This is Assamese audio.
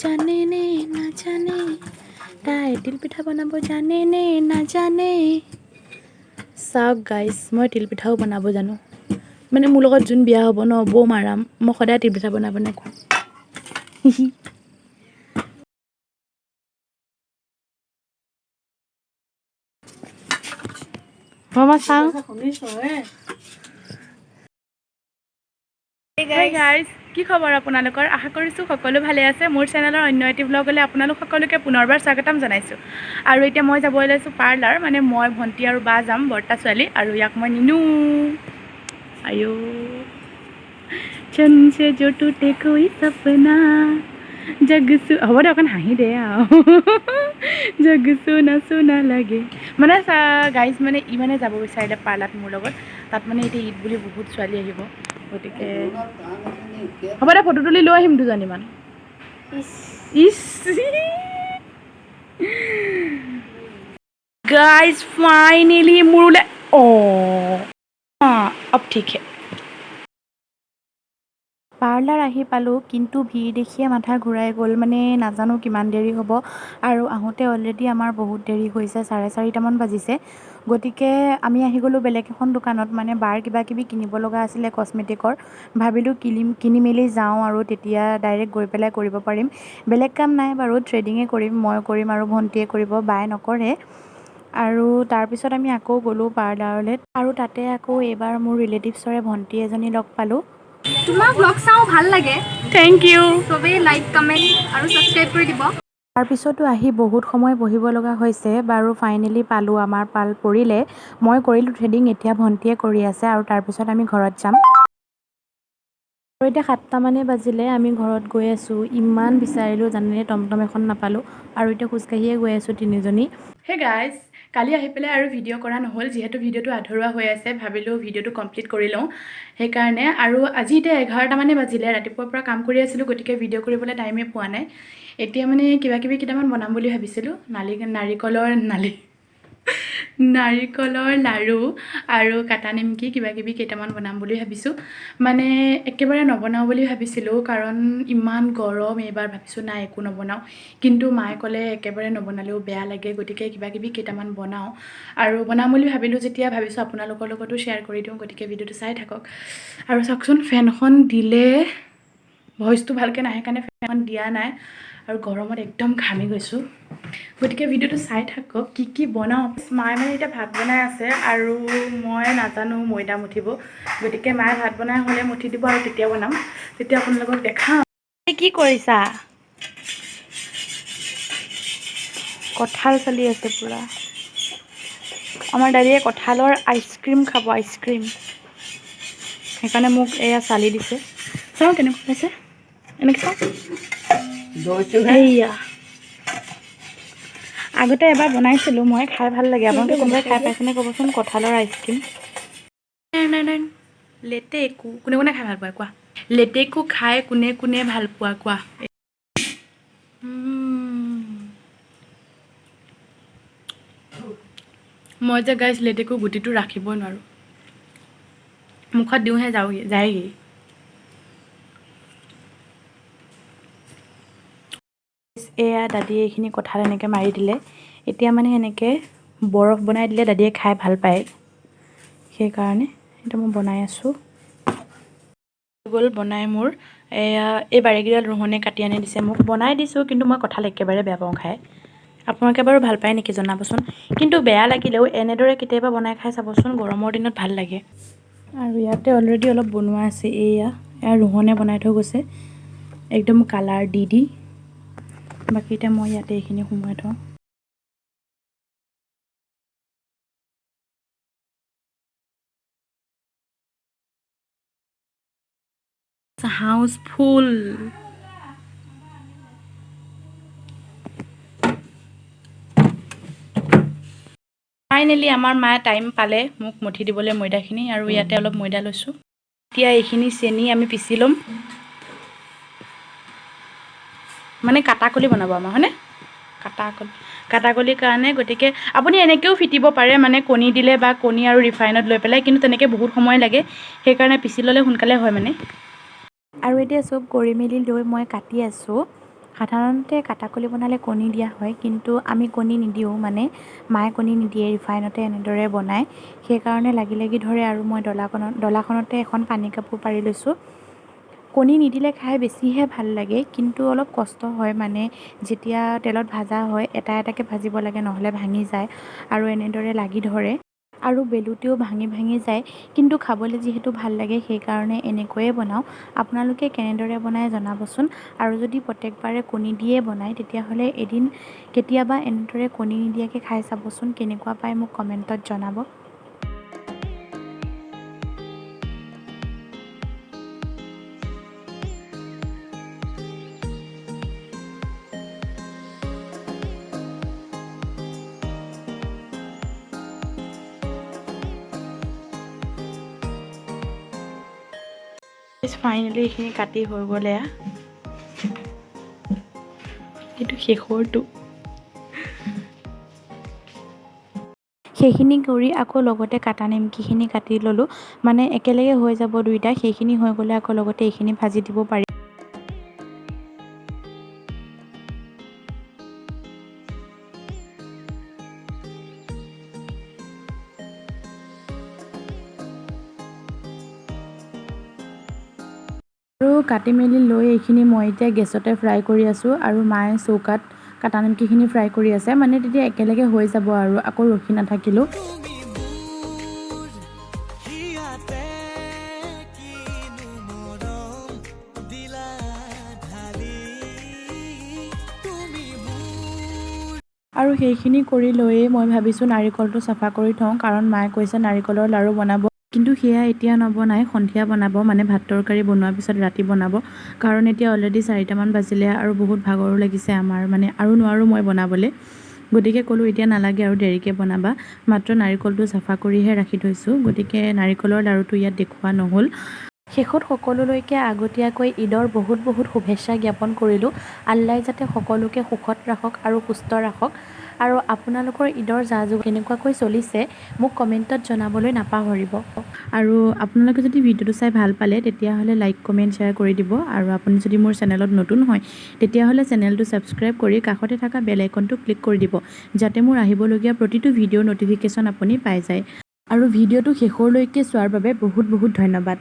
জানে নে নাজানে তাই তিল পিঠা বনাব জানে নে নাজানে চাওক গাইজ মই তিল পিঠাও বনাব জানো মানে মোৰ লগত যোন বিয়া হ'ব ন বৌ মাৰাম মই সদায় তিল পিঠা বনাব নাকো মই চাওঁ Hey guys, কি খবৰ আপোনালোকৰ আশা কৰিছোঁ সকলো ভালে আছে মোৰ চেনেলৰ অন্য এটি ব্লগলৈ আপোনালোক সকলোকে পুনৰবাৰ স্বাগতম জনাইছোঁ আৰু এতিয়া মই যাব ওলাইছোঁ পাৰ্লাৰ মানে মই ভণ্টি আৰু বা যাম বৰ্তা ছোৱালী আৰু ইয়াক মই নিনো আয়ো চন সে जो टूटे कोई सपना जग सु হ'ব দে অকণ হাঁহি দে আৰু জগ সুনা সুনা লাগে মানে গাইজ মানে ই মানে যাব বিচাৰিলে পাৰ্লাৰত মোৰ লগত তাত মানে এতিয়া ঈদ বুলি বহুত ছোৱালী আহিব গতিকে হ'ব দে ফটো তুলি লৈ আহিম দুজনীমান ইছ গাইজ ফাইনেলি মোৰ ওলাই अब ठीक है পাৰ্লাৰ আহি পালোঁ কিন্তু ভিৰ দেখিয়ে মাথা ঘূৰাই গ'ল মানে নাজানো কিমান দেৰি হ'ব আৰু আহোঁতে অলৰেডি আমাৰ বহুত দেৰি হৈছে 4:30মান বাজিছে গতিকে আমি আহি গ'লোঁ বেলেগ এখন দোকানত মানে বাৰ কিবা কিবি কিনিব লগা আছিলে কছমেটিকৰ ভাবিলোঁ কিনি মেলি যাওঁ আৰু তেতিয়া ডাইৰেক্ট গৈ পেলাই কৰিব পাৰিম বেলেগ কাম নাই বাৰু থ্ৰেডিঙে কৰিম মই কৰিম আৰু ভণ্টিয়ে কৰিব বাই নকৰে আৰু তাৰপিছত আমি আকৌ গ'লোঁ পাৰ্লাৰলৈ আৰু তাতে আকৌ এইবাৰ মোৰ ৰিলেটিভছৰে ভণ্টি এজনী লগ পালোঁ তোমাৰ ব্লগ চাওঁ ভাল লাগে থেংক ইউ চবেই লাইক কমেণ্ট আৰু ছাবস্ক্ৰাইব কৰি দিব তাৰপিছতো আহি বহুত সময় বহিব লগা হৈছে বাৰু ফাইনেলি পালোঁ আমাৰ পাল পৰিলে মই কৰিলোঁ থ্ৰেডিং এতিয়া ভণ্টিয়ে কৰি আছে আৰু তাৰপিছত আমি ঘৰত যাম আৰু এতিয়া 7টামানেই বাজিলে আমি ঘৰত গৈ আছোঁ ইমান বিচাৰিলোঁ জানেনে টমটম এখন নাপালোঁ আৰু এতিয়া খোজকাঢ়িয়ে গৈ আছোঁ তিনিজনী হে গাইজ কালি আহি পেলাই আৰু ভিডিঅ' কৰা নহ'ল যিহেতু ভিডিঅ'টো আধৰুৱা হৈ আছে ভাবিলোঁ ভিডিঅ'টো কমপ্লিট কৰি লওঁ সেইকাৰণে আৰু আজি এতিয়া 11টামানেই বাজিলে ৰাতিপুৱাৰ পৰা কাম কৰি আছিলোঁ গতিকে ভিডিঅ' কৰিবলৈ টাইমেই পোৱা নাই এতিয়া মানে কিবা কিবি কেইটামান বনাম বুলি ভাবিছিলোঁ নাৰিকলৰ লাড়ু আৰু কাটা নিমকি কিবা কিবি কেইটামান বনাম বুলি ভাবিছোঁ মানে একেবাৰে নবনাওঁ বুলি ভাবিছিলোঁ কাৰণ ইমান গৰম এইবাৰ ভাবিছোঁ নাই একো নবনাওঁ কিন্তু মায়ে ক'লে একেবাৰে নবনালেও বেয়া লাগে গতিকে কিবা কিবি কেইটামান বনাওঁ আৰু বনাম বুলি ভাবিলোঁ যেতিয়া ভাবিছোঁ আপোনালোকৰ লগতো শ্বেয়াৰ কৰি দিওঁ গতিকে ভিডিঅ'টো চাই থাকক আৰু চাওকচোন ফেনখন দিলে ভইচটো ভালকৈ নাহে কাৰণে ফেনখন দিয়া নাই আৰু গৰমত একদম ঘামি গৈছোঁ গতিকে ভিডিঅ'টো চাই থাকক কি বনাওঁ মায়ে মানে এতিয়া ভাত বনাই আছে আৰু মই নাজানো মৈদা মুঠিব গতিকে মায়ে ভাত বনাই হ'লে মুঠি দিব আৰু তেতিয়া বনাম তেতিয়া আপোনালোকক দেখাম কি কৰিছা কঁঠাল চলি আছে পূৰা আমাৰ দাদীয়ে কঁঠালৰ আইচক্ৰীম খাব আইচক্ৰীম সেইকাৰণে মোক এয়া চালি দিছে চাওঁ কেনেকুৱা পাইছে এনেকৈ চাওঁ এইয়া আগতে এবাৰ বনাইছিলোঁ মই খাই ভাল লাগে আপোনালোকে কোনোবাই খাই পাইছেনে ক'বচোন কঁঠালৰ আইচক্ৰীম নাই লেটেকু কোনে কোনে খাই ভাল পোৱা কোৱা লেটেকু খাই কোনে কোনে ভাল পোৱা কোৱা মই যে গাইছ লেটেকু গুটিটো ৰাখিবই নোৱাৰোঁ মুখত দিওঁহে যায়গৈ এয়া দাদীয়ে এইখিনি কঁঠাল এনেকৈ মাৰি দিলে এতিয়া মানে এনেকৈ বৰফ বনাই দিলে দাদীয়ে খাই ভাল পায় সেইকাৰণে এতিয়া মই বনাই আছোঁ গ'ল বনাই মোৰ এয়া এই বাৰীকেইডাল ৰোহনে কাটি আনি দিছে মোক বনাই দিছোঁ কিন্তু মই কঁঠাল একেবাৰে বেয়া পাওঁ খাই আপোনালোকে বাৰু ভাল পায় নেকি জনাবচোন কিন্তু বেয়া লাগিলেও এনেদৰে কেতিয়াবা বনাই খাই চাবচোন গৰমৰ দিনত ভাল লাগে আৰু ইয়াতে অলৰেডি অলপ বনোৱা আছে এয়া ৰোহনে বনাই থৈ গৈছে একদম কালাৰ দি বাকী এতিয়া মই ইয়াতে এইখিনি সোমোৱাই থওঁ হাউচফুল ফাইনেলি আমাৰ মায়ে টাইম পালে মোক মঠি দিবলৈ ময়দাখিনি আৰু ইয়াতে অলপ ময়দা লৈছোঁ এতিয়া এইখিনি চেনি আমি পিচি ল'ম মানে কাটাকলি বনাব আমাৰ হয়নে কাটাকলিৰ কাৰণে গতিকে আপুনি এনেকৈও ফিটিব পাৰে মানে কণী দিলে বা কণী আৰু ৰিফাইনত লৈ পেলাই কিন্তু তেনেকৈ বহুত সময় লাগে সেইকাৰণে পিচি ল'লে সোনকালে হয় মানে আৰু এতিয়া চব কৰি মেলি লৈ মই কাটি আছোঁ সাধাৰণতে কাটাকলি বনালে কণী দিয়া হয়, কিন্তু আমি কণী নিদিওঁ, মানে মায়ে কণী নিদিয়ে, ৰিফাইনতে এনেদৰে বনায়। সেইকাৰণে লাগি লাগি ধৰে আৰু মই ডলাখনতে এখন পানী কাপোৰ পাৰি লৈছোঁ। কণী নিদিলে খাই বেছিহে ভাল লাগে, কিন্তু অলপ কষ্ট হয়, মানে যেতিয়া তেলত ভাজা হয় এটা এটাকৈ ভাজিব লাগে, নহ'লে ভাঙি যায় আৰু এনেদৰে লাগি ধৰে আৰু বেলুতেও ভাঙি ভাঙি যায়। কিন্তু খাবলৈ যিহেতু ভাল লাগে সেইকাৰণে এনেকৈয়ে বনাওঁ। আপোনালোকে কেনেদৰে বনায় জনাবচোন। আৰু যদি প্ৰত্যেকবাৰে কণী দিয়ে বনায় তেতিয়াহ'লে এদিন কেতিয়াবা এনেদৰে কণী নিদিয়াকৈ খাই চাবচোন, কেনেকুৱা পায় মোক কমেণ্টত জনাব। ফাইনেলি এইখিনি কাটি হৈ গ'লে এইটো শেষৰটো। সেইখিনি কৰি আকৌ লগতে কাটা নিমকিখিনি কাটি ল'লোঁ, মানে একেলগে হৈ যাব দুইটা। সেইখিনি হৈ গ'লে আকৌ লগতে এইখিনি ভাজি দিব পাৰি। আৰু কাটি মেলি লৈ এইখিনি মই এতিয়া গেছতে ফ্ৰাই কৰি আছোঁ আৰু মায়ে চৌকাত কাটা নিমকিখিনি ফ্ৰাই কৰি আছে, মানে তেতিয়া একেলগে হৈ যাব আৰু আকৌ ৰখি নাথাকিলোঁ। আৰু সেইখিনি কৰি লৈয়ে মই ভাবিছোঁ নাৰিকলটো চাফা কৰি থওঁ, কাৰণ মায়ে কৈছে নাৰিকলৰ লাড়ু বনাব, কিন্তু সেয়া এতিয়া নবনাই, সন্ধিয়া বনাব, মানে ভাত তৰকাৰী বনোৱাৰ পিছত ৰাতি বনাব। কাৰণ এতিয়া অলৰেডি 4টামান বাজিলে আৰু বহুত ভাগৰো লাগিছে আমাৰ, মানে আৰু নোৱাৰোঁ মই বনাবলৈ। গতিকে ক'লোঁ এতিয়া নালাগে আৰু দেৰিকৈ বনাবা, মাত্ৰ নাৰিকলটো চাফা কৰিহে ৰাখি থৈছোঁ, গতিকে নাৰিকলৰ লাড়ুটো ইয়াত দেখুওৱা নহ'ল। শেষত সকলোলৈকে আগতীয়াকৈ ঈদৰ বহুত বহুত শুভেচ্ছা জ্ঞাপন কৰিলোঁ। আল্লাই যাতে সকলোকে সুখত ৰাখক আৰু সুস্থ ৰাখক। আৰু আপোনালোকৰ ঈদৰ যা যোগাৰ কেনেকুৱাকৈ চলিছে মোক কমেণ্টত জনাবলৈ নাপাহৰিব। আৰু আপোনালোকে যদি ভিডিঅ'টো চাই ভাল পালে তেতিয়াহ'লে লাইক কমেণ্ট শ্বেয়াৰ কৰি দিব। আৰু আপুনি যদি মোৰ চেনেলত নতুন হয় তেতিয়াহ'লে চেনেলটো ছাবস্ক্ৰাইব কৰি কাষতে থকা বেল আইকনটো ক্লিক কৰি দিব, যাতে মোৰ আহিবলগীয়া প্ৰতিটো ভিডিঅ'ৰ ন'টিফিকেশ্যন আপুনি পাই যায়। আৰু ভিডিঅ'টো শেষলৈকে চোৱাৰ বাবে বহুত বহুত ধন্যবাদ।